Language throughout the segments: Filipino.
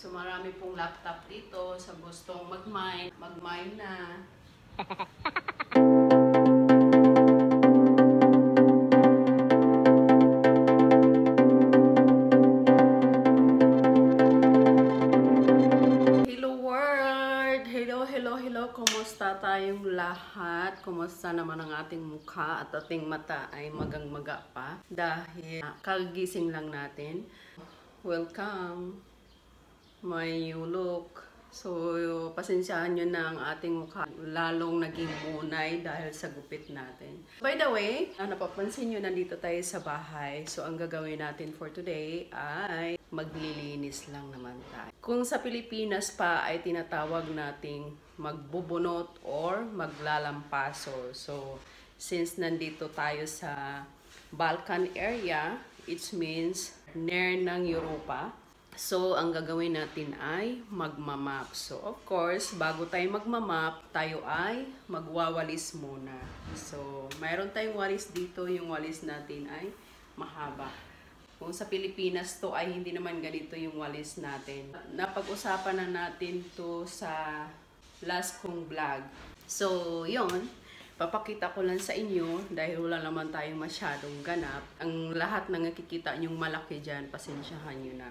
So marami pong laptop dito sa gustong mag-mine na. Hello, kumusta tayong lahat? Kumusta naman ang ating mukha at ating mata ay magang-maga pa dahil kagising lang natin. Welcome, my new look. So, pasensyahan nyo na ang ating mukha lalong naging munay dahil sa gupit natin. By the way, napapansin nyo nandito tayo sa bahay. So, ang gagawin natin for today ay maglilinis lang naman tayo. Kung sa Pilipinas pa ay tinatawag nating magbubunot or maglalampaso. So, since nandito tayo sa Balkan area, it means near ng Europa. So, ang gagawin natin ay magmamap. So, of course, bago tayo magmamap, tayo ay magwawalis muna. So, mayroon tayong walis dito. Yung walis natin ay mahaba. Kung sa Pilipinas to ay hindi naman ganito yung walis natin. Napag-usapan na natin to sa last kong vlog. So, yun. Papakita ko lang sa inyo dahil wala naman tayong masyadong ganap. Ang lahat na nakikita nyong malaki dyan, pasensyahan nyo na.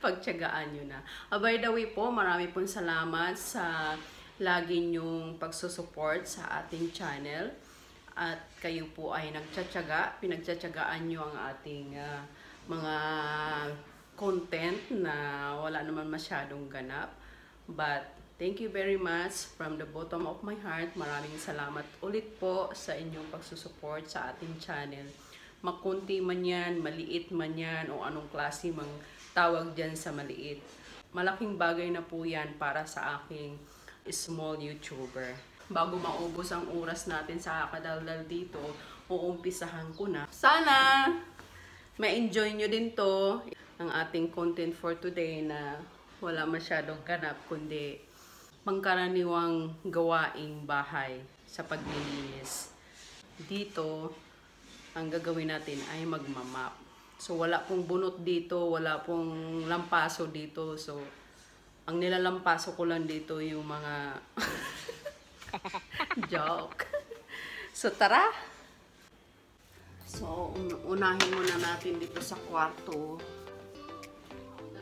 Pagtiyagaan nyo na. By the way po, marami pong salamat sa lagi nyong pagsusupport sa ating channel. At kayo po ay nagtsatsaga, pinagtsatsagaan nyo ang ating mga content na wala naman masyadong ganap. But thank you very much from the bottom of my heart. Maraming salamat ulit po sa inyong pagsusupport sa ating channel. Makunti man yan, maliit man yan, o anong klase mang tawag dyan sa maliit. Malaking bagay na po yan para sa aking small YouTuber. Bago maubos ang oras natin sa kadaldal dito, uumpisahan ko na. Sana ma-enjoy nyo din to, ang ating content for today na wala masyadong ganap, kundi pangkaraniwang gawaing bahay sa paglilinis. Dito, ang gagawin natin ay magmamap. So, wala pong bunot dito, wala pong lampaso dito. So, ang nilalampaso ko lang dito yung mga joke. So, tara! So, unahin muna natin dito sa kwarto.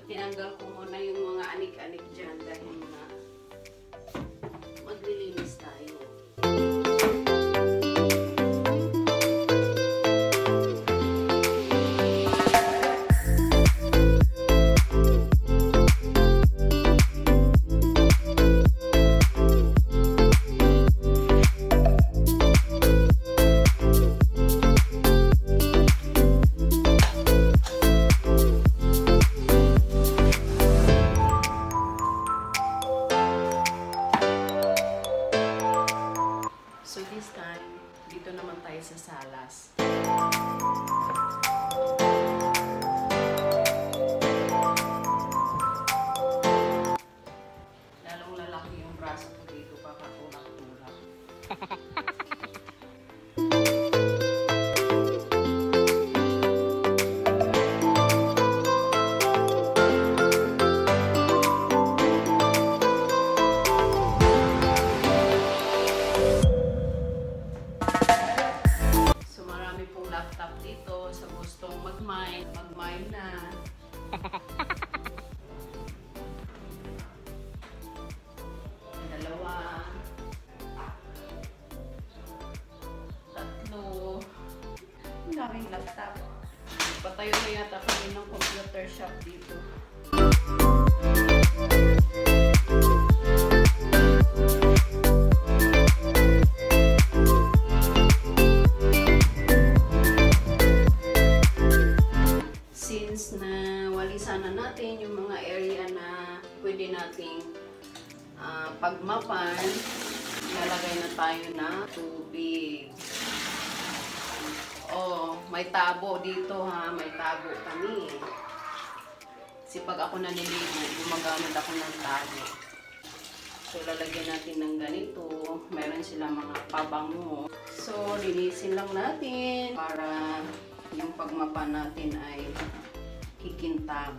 Tinanggal ko muna yung mga anik-anik dyan dahil na maglilinis tayo. So this time, dito naman tayo sa salas. Lalong lalaki yung braso ko dito, pakatulak-tulak. Laptop dito sa gustong mag-mine na. Dalawa, tatlo, ang daming laptop. Patayo na yata kami ng computer shop dito. Sana natin yung mga area na pwede nating pagmapan, lalagay na tayo na tubig. Oh, may tabo dito ha, may tabo kami. Kasi pag ako naniligo, gumagamit ako ng tabo. So, lalagyan natin ng ganito. Meron silang mga pabango. So, linisin lang natin para yung pagmapan natin ay kikintab.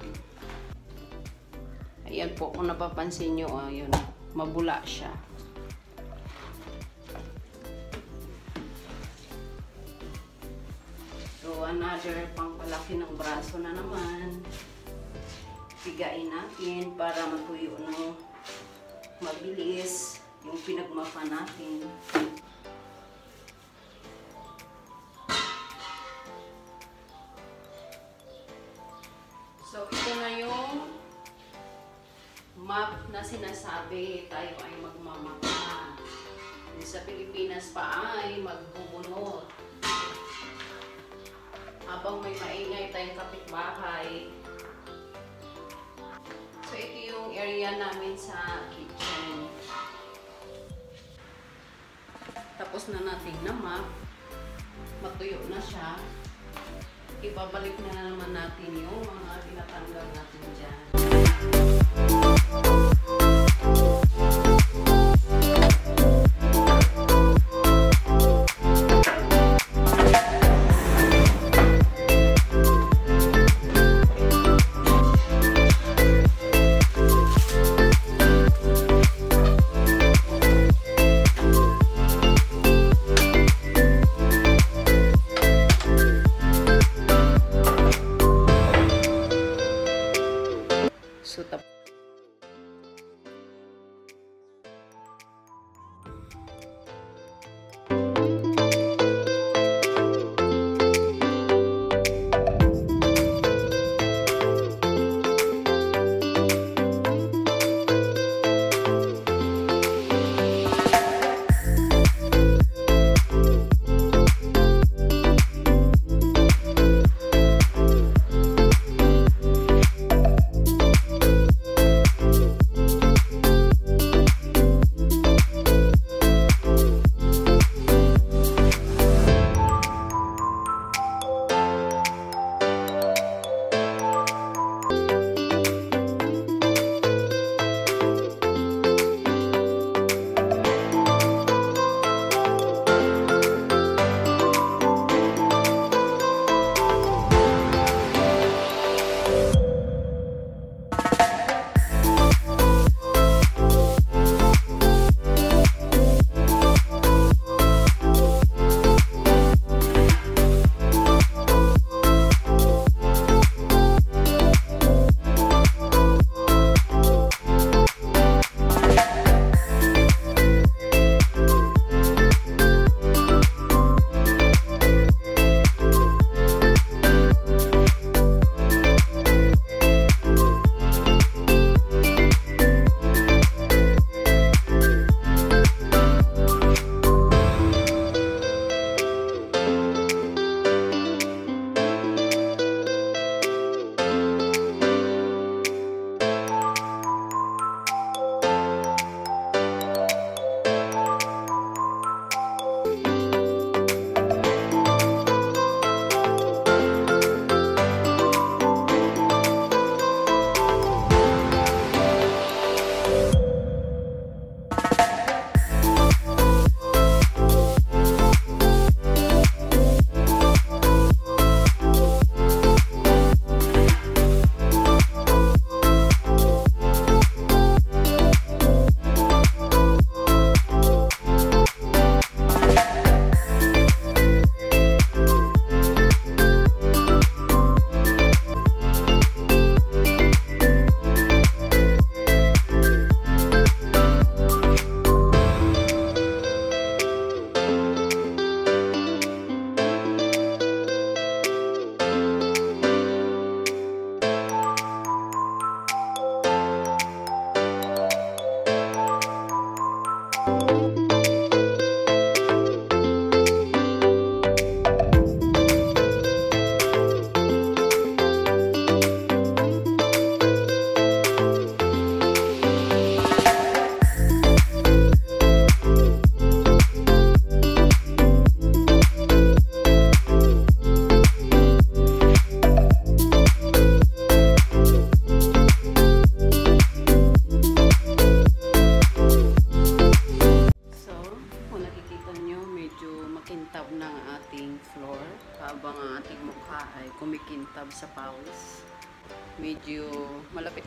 Ayan po, kung napapansin nyo, yun, mabula siya. So, another pangpalaki ng braso na naman. Pigain natin para matuyo ng mabilis yung pinagmapa natin. So, ito na yung map na sinasabi tayo ay magmamapa. Sa Pilipinas pa ay magbubunot. Habang may maingay tayong kapitbahay. So, ito yung area namin sa kitchen. Tapos na natin na map. Matuyo na siya. Ibabalik na naman natin yung mga tinatanggal natin dyan. So,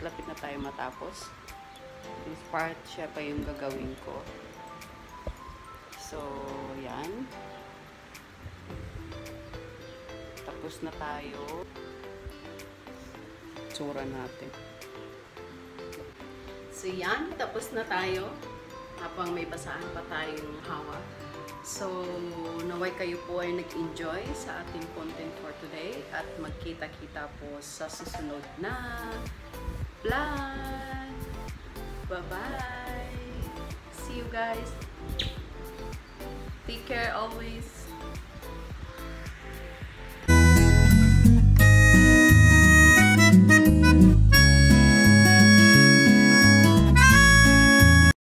Lapit na tayo matapos. This part, siya pa yung gagawin ko. So, yan. Tapos na tayo. Tsura natin. So, yan. Tapos na tayo. Habang may basahan pa tayong hawak. So, naway kayo po ay nag-enjoy sa ating content for today. At magkita-kita po sa susunod na vlog. Bye-bye! See you guys! Take care always!